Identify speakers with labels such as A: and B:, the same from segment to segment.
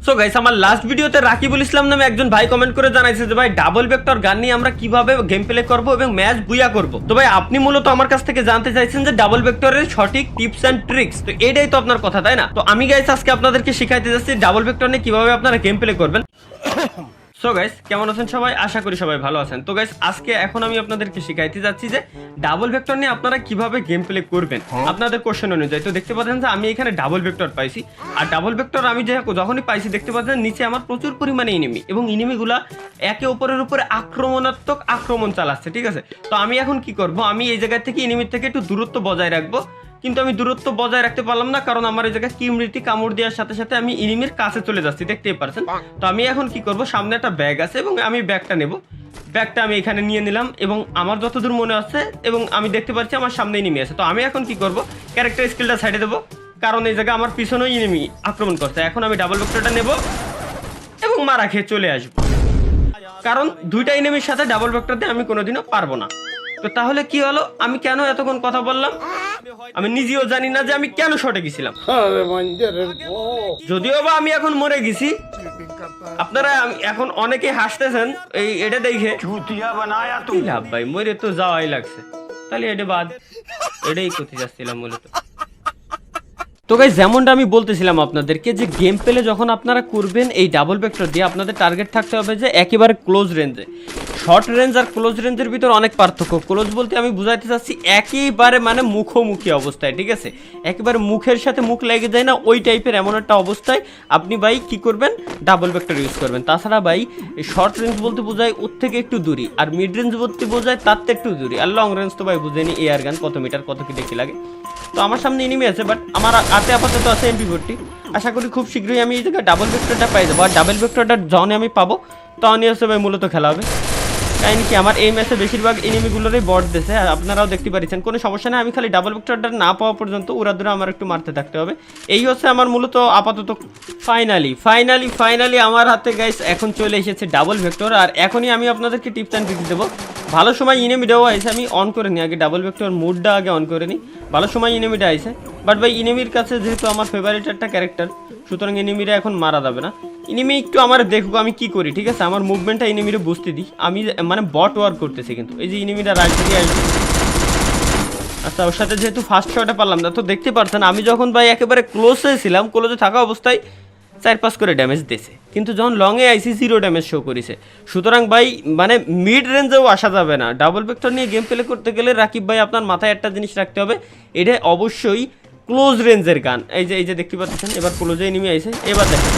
A: So guys, আমার last ভিডিওতে রাকিবুল ইসলাম নামে একজন ভাই কমেন্ট করে জানাইছে যে ভাই ডাবল ভেক্টর গান নিয়ে আমরা কিভাবে গেম প্লে করব এবং ম্যাচ বুয়া করব। তো ভাই আপনি মূলত আমার কাছ থেকে জানতে চাইছেন যে ডাবল ভেক্টরের সঠিক টিপস এন্ড ট্রিক্স। তো এটাই তো আপনার কথা, তাই না? তো আমি গাইস আজকে আপনাদেরকে শিখাইতে যাচ্ছি ডাবল ভেক্টর নিয়ে কিভাবে আপনারা গেম প্লে করবেন। সো গাইস, কেমন আছেন সবাই? আশা করি সবাই ভালো আছেন। তো গাইস আজকে এখন আমি আপনাদেরকে শিখাইতে যাচ্ছি যে ডাবল ভেক্টর নিয়ে আপনারা কিভাবে গেম প্লে করবেন আপনাদের কোশ্চেন অনুযায়ী। তো দেখতে পাচ্ছেন যে আমি এখানে ডাবল ভেক্টর পাইছি, আর ডাবল ভেক্টর আমি যখনই পাইছি দেখতে পাচ্ছেন নিচে আমার প্রচুর পরিমাণে এনিমি, এবং এনিমিগুলা একে অপরের উপরে আক্রমণাত্মক আক্রমণ চালাচ্ছে, ঠিক আছে? তো আমি এখন কি করব, আমি এই জায়গা থেকে এনিমির থেকে একটু দূরত্ব বজায় রাখবো, কিন্তু আমি দূরত্ব বজায় রাখতে পারলাম না, কারণ আমার এই জায়গায় কিমৃতি কামড় দেওয়ার সাথে সাথে আমি এনিমির কাছে চলে যাচ্ছি, দেখতেই পারছেন। তো আমি এখন কি করব, সামনে একটা ব্যাগ আছে এবং আমি ব্যাগটা নেব, ব্যাগটা আমি এখানে নিয়ে নিলাম, এবং আমার যতদূর মনে আছে এবং আমি দেখতে পাচ্ছি আমার সামনে এনিমি আছে। তো আমি এখন কি করব, ক্যারেক্টার স্কিলটা সাইডে দেবো, কারণ এই জায়গায় আমার পিছনেও এনিমি আক্রমণ করছে। এখন আমি ডাবল ভেক্টরটা নেব এবং মারা খেয়ে চলে আসবো, কারণ দুইটা এনিমির সাথে ডাবল ভেক্টর দিয়ে আমি কোনোদিনও পারবো না। তো তাহলে কি হলো, আমি কেন এতক্ষণ কথা বললাম আমি নিজেও জানি না যে আমি কেন শর্টে গেছিলাম। যদিও বা আমি এখন মরে গেছি, আপনারা এখন অনেকে হাসতেছেন এটা দেখে, কি লাভ ভাই, মরে তো যাওয়াই লাগছে, তাহলে এটা বাদ, এটাই করতে যাচ্ছিলাম মূলত। তো গাইস, যেমনটা আমি বলতেছিলাম আপনাদেরকে যে গেম প্লে যখন আপনারা করবেন এই ডাবল ভেক্টর দিয়ে, আপনাদের টার্গেট থাকতে হবে যে একেবারে ক্লোজ রেঞ্জে। শর্ট রেঞ্জ আর ক্লোজ রেঞ্জের ভিতর অনেক পার্থক্য। ক্লোজ বলতে আমি বুঝাইতে চাচ্ছি একেবারে মানে মুখোমুখি অবস্থায়, ঠিক আছে? একেবারে মুখের সাথে মুখ লেগে যায় না ওই টাইপের এমন একটা অবস্থায় আপনি ভাই কি করবেন, ডাবল ভেক্টর ইউজ করবেন। তাছাড়া ভাই শর্ট রেঞ্জ বলতে বোঝায় ওর থেকে একটু দূরি, আর মিড রেঞ্জ বলতে বোঝায় তার থেকে একটু দূরি, আর লং রেঞ্জ তো ভাই বুঝেনি এয়ার গান কত মিটার কত কি দেখি লাগে। তো আমার সামনে এনিমি আছে, বাট আমার হাতে আপাতত আছে MP40। আশা করি খুব শীঘ্রই আমি এই জায়গায় ডাবল ভেক্টরটা পাই যাবো, আর ডাবল ভেক্টরটা যখনই আমি পাবো তখনই হচ্ছে ভাই মূলত খেলা হবে। কারণ কি আমার এই ম্যাচে বেশিরভাগ এনিমিগুলোরই বট দিয়েছে, আর আপনারাও দেখতে পাচ্ছেন, কোনো সমস্যা নেই। আমি খালি ডাবল ভেক্টরটা না পাওয়া পর্যন্ত ওরা ধরে আমার একটু মারতে থাকতে হবে। এই হচ্ছে আমার মূলত আপাতত। ফাইনালি আমার হাতে গাইস এখন চলে এসেছে ডাবল ভেক্টর, আর এখনই আমি আপনাদেরকে টিপস অ্যান্ড ট্রিক্স দেবো। ভালো সময় এনিমিটাও আইসে, আমি অন করে নিই আগে ডাবল ভেক্টর মুডটা আগে অন করে নিই। ভালো সময় এনিমিটা আইসে, বাট ভাই এনিমির কাছে যেহেতু আমার ফেভারিট একটা ক্যারেক্টার, সুতরাং এনিমিরা এখন মারা যাবে না। এনিমি একটু আমার দেখবো আমি কি করি, ঠিক আছে? আমার মুভমেন্টটা এনিমিরে বুঝতে দিই, আমি মানে বট ওয়ার্ক করতেছি, কিন্তু এই যে এনিমিটা রাইট দিকে আসবে। আচ্ছা, ওর সাথে যেহেতু ফার্স্ট শটে পারলাম না, তো দেখতে পারছেন আমি যখন ভাই একেবারে ক্লোজে ছিলাম, ক্লোজে থাকা অবস্থায় 4-5 করে ড্যামেজ দিয়েছে, কিন্তু যখন লংয়ে আইসি 0 ড্যামেজ শো করেছে। সুতরাং ভাই মানে মিড রেঞ্জেও আসা যাবে না। ডাবল ভেক্টর নিয়ে গেম প্লে করতে গেলে রাকিব ভাই আপনার মাথায় একটা জিনিস রাখতে হবে, এটা অবশ্যই ক্লোজ রেঞ্জের গান। এই যে দেখতে পাচ্ছেন এবার ক্লোজে এনিমি আইসে, এবার দেখেন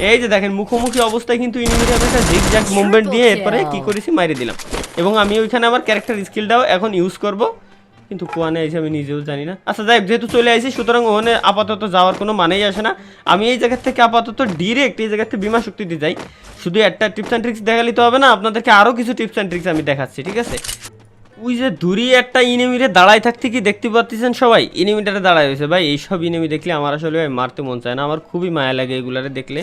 A: এই যে দেখেন মুখোমুখি অবস্থায় কিন্তু এনিমির একটা জিগজ্যাগ মুভমেন্ট দিয়ে এরপরে কি করেছি, মাইরে দিলাম। এবং আমি ওইখানে আমার ক্যারেক্টার স্কিলটাও এখন ইউজ করব, কিন্তু কোয়ানে আইসে আমি নিজেও জানি না। আচ্ছা যাই, যেহেতু চলে আইসি সুতরাং ওখানে আপাতত যাওয়ার কোনো মানেই আসে না। আমি এই জায়গা থেকে আপাতত ডিরেক্ট এই জায়গা থেকে বিমা শক্তিতে যাই। শুধু একটা টিপস অ্যান্ড ট্রিক্স দেখালে তো হবে না, আপনাদেরকে আরও কিছু টিপস অ্যান্ড ট্রিক্স আমি দেখাচ্ছি, ঠিক আছে? ওই যে দূরে একটা ইনেমিরে দাঁড়ায় থাকতে কি দেখতে পাচ্ছেন সবাই, ইনেমিটারে দাঁড়ায় হয়েছে। ভাই এইসব ইনেমি দেখলে আমার আসলে ভাই মারতে মন চায় না, আমার খুবই মায়া লাগে এগুলারে দেখলে।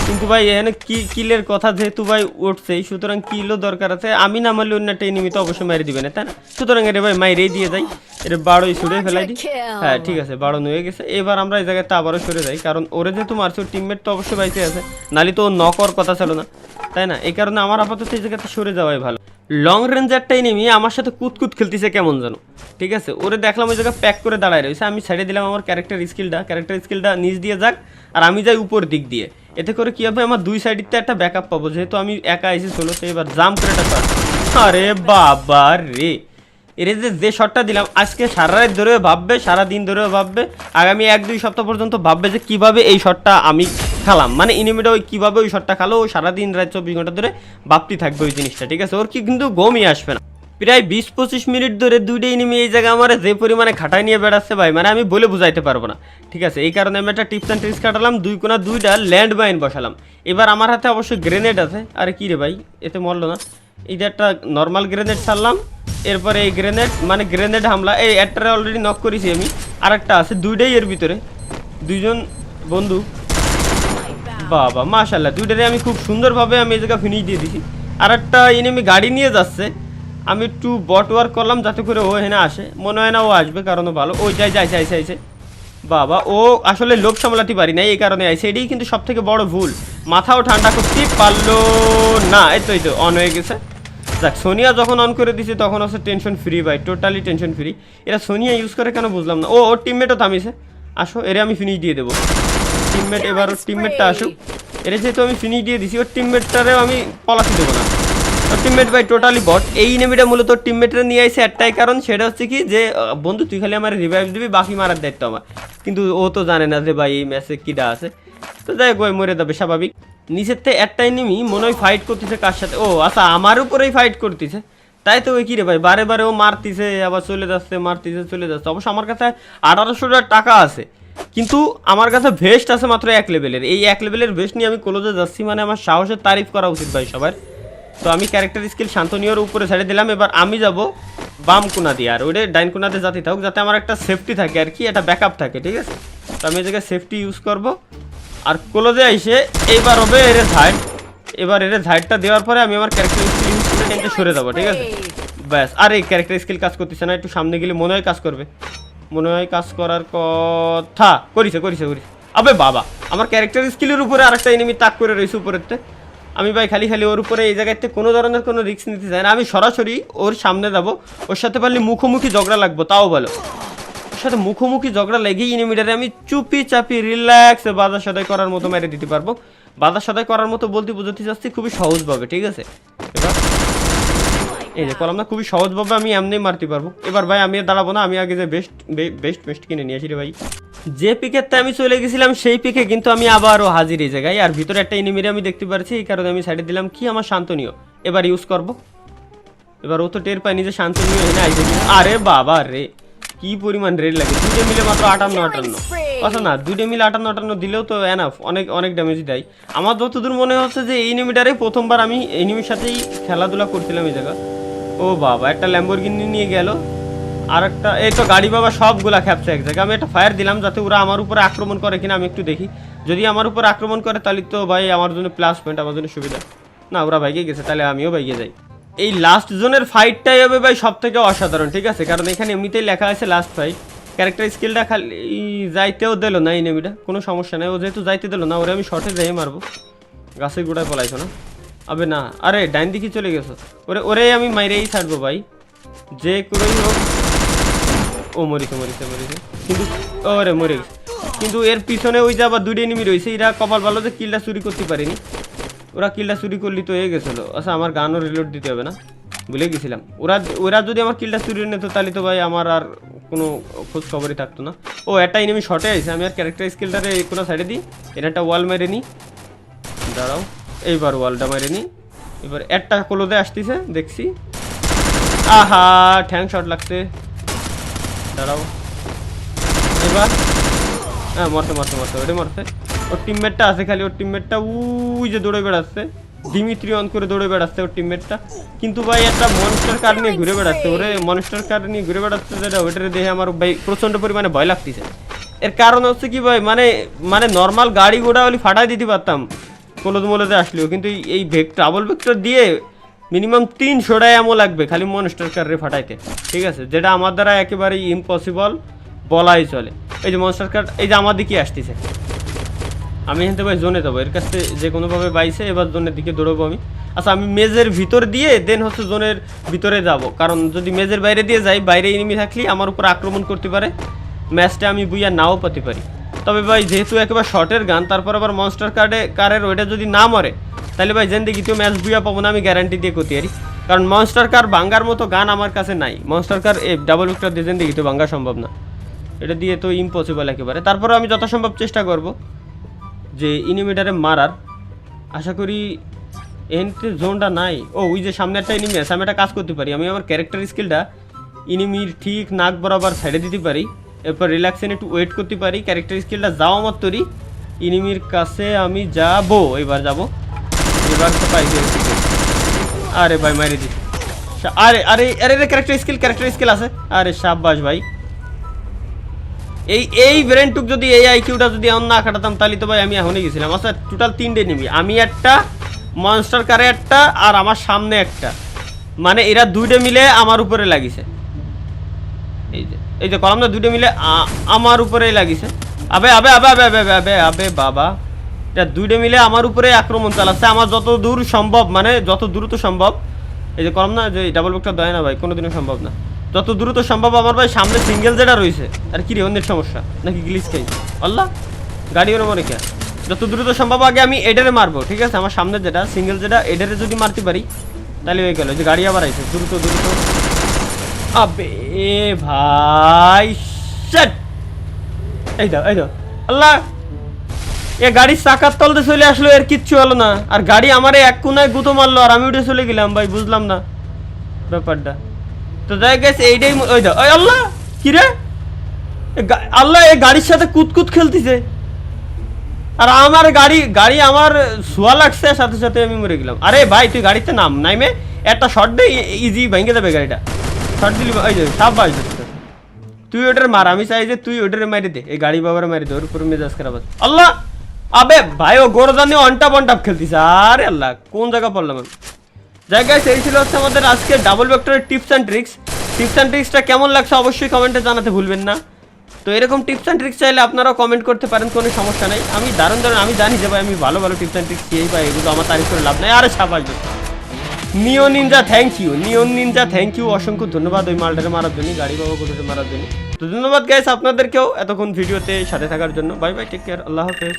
A: কিন্তু ভাই এখানে কিলের কথা যেহেতু ভাই উঠছেই, সুতরাং কিলও দরকার আছে। আমি না মারলে অন্য একটা এনিমি তো অবশ্যই মারি দিবে না, তাই না? সুতরাং এটা ভাই মাইরেই দিয়ে যাই, এটা বারোই ছুড়ে ফেলাই দিই। হ্যাঁ ঠিক আছে, 12 হয়ে গেছে। এবার আমরা এই জায়গাতে আবারও সরে যাই, কারণ ওরে যেহেতু মারছে ওর টিমমেট তো অবশ্যই বাইচে আছে, নালি তো নকর কথা ছিল না, তাই না? এই কারণে আমার আপাতত এই জায়গাতে সরে যাওয়াই ভালো। লং রেঞ্জ একটা এনিমি আমার সাথে কুতকুত খেলতেছে কেমন জানো, ঠিক আছে? ওরে দেখলাম ওই জায়গায় প্যাক করে দাঁড়ায় রয়েছে, আমি ছেড়ে দিলাম আমার ক্যারেক্টার স্কিলটা নিচ দিয়ে যাক, আর আমি যাই উপর দিক দিয়ে। এতে করে কি হবে, আমার দুই সাইডেতে একটা ব্যাকআপ পাবো, যেহেতু আমি একা আইসি ষোলোতে। এবার জাম্প করে একটা শট, আরে বাবা রে, এর যে শটটা দিলাম আজকে সারা রাত ধরেও ভাববে, সারাদিন ধরেও ভাববে, আগামী 1-2 সপ্তাহ পর্যন্ত ভাববে যে কিভাবে এই শটটা আমি খেলাম, মানে ইনিমিটা ওই কীভাবে ওই শটটা খেলো, ওই সারাদিন রাত 24 ঘন্টা ধরে ভাবতে থাকবে ওই জিনিসটা, ঠিক আছে? ওর কি কিন্তু ঘুমই আসবে না। প্রায় 20-25 মিনিট ধরে দুইটা এনিমি এই জায়গায় আমার যে পরিমাণে খাটাই নিয়ে বেড়াচ্ছে ভাই, মানে আমি বলে বুঝাইতে পারবো না, ঠিক আছে? এই কারণে আমি একটা টিপস অ্যান্ড ট্রিক্স কাটালাম, 2 কোণা 2টা ল্যান্ড মাইন বসালাম। এবার আমার হাতে অবশ্যই গ্রেনেড আছে। আরে কি রে ভাই, এতে মরলো না? এই যে একটা নর্মাল গ্রেনেড ছাড়লাম, এরপরে এই গ্রেনেড হামলা, এই একটারে অলরেডি নক করেছি আমি, আর একটা আছে, দুইটাই এর ভিতরে, দুইজন বন্ধু। বাবা মাশাআল্লাহ, দুইটারে আমি খুব সুন্দরভাবে আমি এই জায়গা ফিনিশ দিয়ে দিছি। আর একটা এনিমি গাড়ি নিয়ে যাচ্ছে, আমি একটু বট ওয়ার্ক করলাম যাতে করে ও এখানে আসে, মনে হয় না ও আসবে, কারণ ও ভালো। ওই যাইছে বাবা ও আসলে লোভ সামলাতে পারি না, এই কারণে আইছে। এটাই কিন্তু সব থেকে বড় ভুল, মাথাও ঠান্ডা করতে পারলো না। এই তো অন হয়ে গেছে। যাক, সোনিয়া যখন অন করে দিছে তখন হচ্ছে টেনশন ফ্রি ভাই, টোটালি টেনশন ফ্রি। এরা সোনিয়া ইউজ করে কেন বুঝলাম না। ওর টিমমেটও থামিছে, আসো এরে আমি ফিনিশ দিয়ে দেবো। টিমমেট এবার ওর টিমমেটটা আসুক, এরে যেহেতু আমি ফিনিশ দিয়ে দিছি, ওর টিমমেটটারেও আমি পলাতে দেবো না। ওর টিমমেট ভাই টোটালি বট। এই এনিমিটা মূলত ওর টিমমেটরা নিয়ে আসছে একটাই কারণ, সেটা হচ্ছে কি যে বন্ধু তুই খালি আমার রিভাইভ দিবি, বাকি মারার দায়িত্ব আমার। কিন্তু ও তো জানে না যে ভাই এই ম্যাচে কিডা আছে, তো যাই হোক মরে যাবে স্বাভাবিক। নিচের থেকে একটা এনিমি মনে হয় ফাইট করতেছে কার সাথে, ও আচ্ছা আমার উপরেই ফাইট করতেছে। তাই তো ওই কি রে ভাই, বারে বারে ও মারতেছে আবার চলে যাচ্ছে, মারতেছে চলে যাচ্ছে। অবশ্য আমার কাছে 1800 টাকা আছে, কিন্তু আমার কাছে ভেস্ট আছে মাত্র 1 লেভেলের। এই 1 লেভেলের ভেস্ট নিয়ে আমি ক্লোজে যাচ্ছি, মানে আমার সাহসের তারিফ করা উচিত ভাই সবার। তো আমি ক্যারেক্টার স্কিল শান্তনীয়র উপরে ছেড়ে দিলাম। এবার আমি যাব বাম কোনা দিয়ে, আর ওইটা ডাইন কোনা দিয়ে যাতে থাকুক, যাতে আমার একটা সেফটি থাকে আর কি, একটা ব্যাকআপ থাকে, ঠিক আছে। তো আমি এই জায়গায় সেফটি ইউজ করব। আর ক্লোজে এসে এইবার হবে এর ঝাইড। এবার এর ঝাইডটা দেওয়ার পরে আমি আমার ক্যারেক্টার স্কিল ইউজ করে কিন্তু সরে যাবো, ঠিক আছে। ব্যাস, আর এই ক্যারেক্টার স্কিল কাজ করতেছে না, একটু সামনে গেলে মনে হয় কাজ করবে, মনে হয় কাজ করার কথা। করিছে। আবে বাবা, আমার ক্যারেক্টার স্কিলের উপরে আরেকটা এনিমি তাক করে রয়েছে উপরেতে। আমি ভাই খালি ওর উপরে এই জায়গাতে কোনো ধরনের কোনো রিস্ক নিতে চাই না। আমি সরাসরি ওর সামনে যাবো, ওর সাথে পারলে মুখোমুখি ঝগড়া লাগবো, তাও ভালো। ওর সাথে মুখোমুখি ঝগড়া লেগেই এনিমিটারে আমি চুপি চাপি রিল্যাক্সে বাজার সদাই করার মতো মেরে দিতে পারবো। বাজার সদাই করার মতো বলতে বোঝাতে চাচ্ছি খুবই সহজভাবে, ঠিক আছে। এবার এই যে কলাম না, খুবই সহজভাবে আমি এমনি মারতে পারবো। এবার ভাই আমি দাঁড়াবো না, আমি আগে যে বেস্ট কিনে নিয়ে আসি রে ভাই। যে পিকেরতে আমি চলে গেছিলাম সেই পিকে কিন্তু আমি আবারও হাজির এই জায়গায়। আর ভিতরে একটা এনিমিরে আমি দেখতে পাচ্ছি, এই কারণে আমি সাইডে দিলাম কি আমার শান্তনীয়। এবার ইউজ করব। এবার ও তো টের পায় নিজে শান্তনীয় এনে আইছে। আরে বাবা রে, কি পরিমাণ রেড লাগে। দুটো মিলে মাত্র 58 আচ্ছা না, দুটো মিলে 58 দিলেও তো এনাফ, অনেক ড্যামেজ দেয়। আমার যতদূর মনে হচ্ছে যে এই এনিমিটারে প্রথমবার আমি এনিমির সাথেই খেলাধুলা করছিলাম এই জায়গা। ও বাবা, একটা ল্যাম্বরগিনি নিয়ে গেল, আর একটা এই তো গাড়ি বাবা সবগুলা খ্যাপছে এক জায়গায়। আমি একটা ফায়ার দিলাম যাতে ওরা আমার উপরে আক্রমণ করে কিনা আমি একটু দেখি। যদি আমার উপর আক্রমণ করে তাহলে তো ভাই আমার জন্য প্লাস পয়েন্ট, আমার জন্য সুবিধা। না, ওরা বাইকে গেছে, তাহলে আমিও বাইকে যাই। এই লাস্ট জোনের ফাইটটাই হবে ভাই সব থেকে অসাধারণ, ঠিক আছে। কারণ এখানে এমনিতেই লেখা আছে লাস্ট ফাইট। ক্যারেক্টার স্কিলটা খালি যাইতেও দিল না এই নেমিটা, কোনো সমস্যা নেই। ও যেহেতু যাইতে দিল না, ওরে আমি শর্টে যাই মারবো। গাছের গোড়ায় পলাইছো না? আবে না, আরে ডাইন দিকে চলে গেছো। ওরে আমি মাইরেই ছাড়বো ভাই, যে করেই হোক। ও মরিছে কিন্তু, ওরে মরে গেছে। কিন্তু এর পিছনে ওই যে আবার দুটো এনিমি রয়েছে, এরা কপাল ভালো যে কিলটা চুরি করতে পারেনি। ওরা কিলটা চুরি করলি তো হয়ে গেছিলো। আচ্ছা আমার গানও রিলোড দিতে হবে না, ভুলে গেছিলাম। ওরা যদি আমার কিলটা চুরি নিত তাহলে তো ভাই আমার আর কোনো খোঁজ খবরই থাকতো না। ও একটা এনিমি শর্টে আছে, আমি আর ক্যারেক্টার স্কিলটারে কোনো সাইডে দিই, এটা একটা ওয়াল মেরে নিই। দাঁড়াও, এইবার ওয়ালটা মেরে নিই। এবার একটা ক্লোজে আসতেছে দেখছি, আহা ঠ্যাং শট লাগছে। দাঁড়াও, এবার হ্যাঁ মরতে ওটা মরতে। ওর টিমমেটটা আছে খালি, ওর টিমমেটটা উই যে দৌড়ে বেড়াচ্ছে, দিমিত্রি অন করে দৌড়ে বেড়াচ্ছে ওর টিমমেটটা। কিন্তু ভাই একটা মনস্টার কার নিয়ে ঘুরে বেড়াচ্ছে, ওরে মনস্টার কার নিয়ে ঘুরে বেড়াচ্ছে, যেটা ওইটারে দেখে আমার ভাই প্রচণ্ড পরিমাণে ভয় লাগতেছে। এর কারণ হচ্ছে কি ভাই, মানে নর্মাল গাড়ি ঘোড়া হলে ফাটাই দিতে পারতাম কোলোদে আসলেও, কিন্তু এই ট্রাভেল ভেক্টর দিয়ে মিনিমাম 300 এমও লাগবে খালি মনস্টার কারে ফাটাইতে, ঠিক আছে। যেটা আমার দ্বারা একেবারেই ইম্পসিবল বলাই চলে। এই যে মনস্টার কার এই যে আমার দিকে আসতেছে, আমি এখান থেকে ভাই জোনে যাবো। এর কাছে যে কোনোভাবে বাইছে, এবার জোনের দিকে দৌড়বো আমি। আচ্ছা আমি মেজের ভিতর দিয়ে দেন হচ্ছে জোনের ভিতরে যাব, কারণ যদি মেজের বাইরে দিয়ে যাই, বাইরে এনিমি থাকলে আমার উপর আক্রমণ করতে পারে, ম্যাচটা আমি বুইয়া নাও পেতে পারি। তবে ভাই যেহেতু একেবারে শর্টের গান, তারপর আবার মনস্টার কারের ওইটা যদি না মরে, তাহলে ভাই জেন্দিগিতেও ম্যাচ বুইয়া পাবো না, আমি গ্যারান্টি দিয়ে করতে পারি। কারণ মনস্টার কার ভাঙ্গার মতো গান আমার কাছে নাই। মনস্টার কার ডাবল ভেক্টর দিয়ে জেন্দিগিতেও ভাঙ্গা সম্ভব না, এটা দিয়ে তো ইম্পসিবল একেবারে। তারপরে আমি যথাসম্ভব চেষ্টা করব যে ইনিমিটারে মারার। আশা করি এনতে জোনটা নাই। ও ওই যে সামনে একটা ইনিমি আছে, আমি একটা কাজ করতে পারি, আমি আমার ক্যারেক্টার স্কিলটা ইনিমির ঠিক নাক বরাবর সাইডে দিতে পারি, এরপর রিল্যাক্সেন একটু ওয়েট করতে পারি। ক্যারেক্টার স্কিলটা যাওয়া মাত্রই ইনিমির কাছে আমি যাবো, এবার তো পাই। আরে ভাই মারি দিস, আরে আরে আরে ক্যারেক্টার স্কিল আছে। আরে সাব্বাস ভাই, এই ব্রেনটুক যদি এই আইকিউটা যদি এমন না কাটাতাম তাহলে তো ভাই আমি এখনই গেছিলাম। আচ্ছা টোটাল 3টে নিবি, আমি একটা, মনস্টার কারে একটা, আর আমার সামনে একটা, মানে এরা 2টে মিলে আমার উপরে লাগিছে। এই যে কলাম না, 2টে মিলে আমার উপরেই লাগিছে। আবে আবে আবে আবে আবে আবে আবে বাবা, এটা দুইটা মিলে আমার উপরে আক্রমণ চালাচ্ছে আমার যত দূর সম্ভব, মানে যত দ্রুত সম্ভব। এই যে কম না যে ডাবল ব্যাগটা দেয় না ভাই, কোনোদিনও সম্ভব না। যত দ্রুত সম্ভব আমার ভাই সামনে সিঙ্গেল যেটা রয়েছে, আর কি রে অন্যের সমস্যা নাকি গ্লিচ খাই আল্লাহ গাড়ি ওর মরে কে। যত দ্রুত সম্ভব আগে আমি এডারে মারবো, ঠিক আছে? আমার সামনে যেটা সিঙ্গেল যেটা এডারে যদি মারতে পারি তাহলে হয়ে গেল। যে গাড়ি আবার আইছে দ্রুত দ্রুত। আবে ভাই শিট, এই দাও এই দাও আল্লাহ, এ গাড়ির চাকার তলতে চলে আসলো, এর কিচ্ছু হলো না। আর গাড়ি আমারে এক কোনায় গুঁতো মারলো আর আমি উঠে চলে গেলাম ভাই, বুঝলাম না ব্যাপারটা। তো যাই গেছে এইটাই, ওই দাও ওই আল্লাহ কি রে আল্লাহ, এই গাড়ির সাথে কুতকুত খেলতেছে আর আমার গাড়ি আমার শোয়া লাগছে, সাথে সাথে আমি মরে গেলাম। আরে ভাই তুই গাড়িতে নাম নাইমে একটা শর্ট দে, ইজি ভেঙে যাবে গাড়িটা। শর্ট দিলি ওই যে সাপ ভাই, তুই ওটার মার, আমি চাই যে তুই ওটারে মারি দে, এই গাড়ি বাবার মারি দে, ওর উপরে মেজাজ খারাপ আছে। আল্লাহ আবে ভাই ও গোরদানি অনটাপ অনটাপ খেলতিছে, আরে আল্লাহ কোন জায়গা পড়লাম আমি। জায়গায় সেই ছিল হচ্ছে আমাদের আজকে ডাবল ভেক্টরের tips and tricks. Tips and ট্রিক্সটা কেমন লাগছে অবশ্যই কমেন্টে জানাতে ভুলবেন না। তো এরকম টিপস অ্যান্ড ট্রিক্স চাইলে আপনারাও কমেন্ট করতে পারেন, কোনো সমস্যা নেই। আমি দারুণ আমি জানি যে ভাই আমি ভালো ভালো টিপস অ্যান্ড ট্রিক্স খেয়েই পাই, এগুলো আমার তারিফ করে লাভ নেই। আরে সাবাস neo ninja thank you, neon ninja thank you, অসংখ্য ধন্যবাদ ওই মালটারে মারার জন্য, গাড়ি বাবা কোথাতে মারার জন্য। তো ধন্যবাদ গাইস আপনাদেরকেও এতক্ষণ ভিডিওতে সাথে থাকার জন্য। বাই বাই, টেক কেয়ার, আল্লাহ হাফেজ।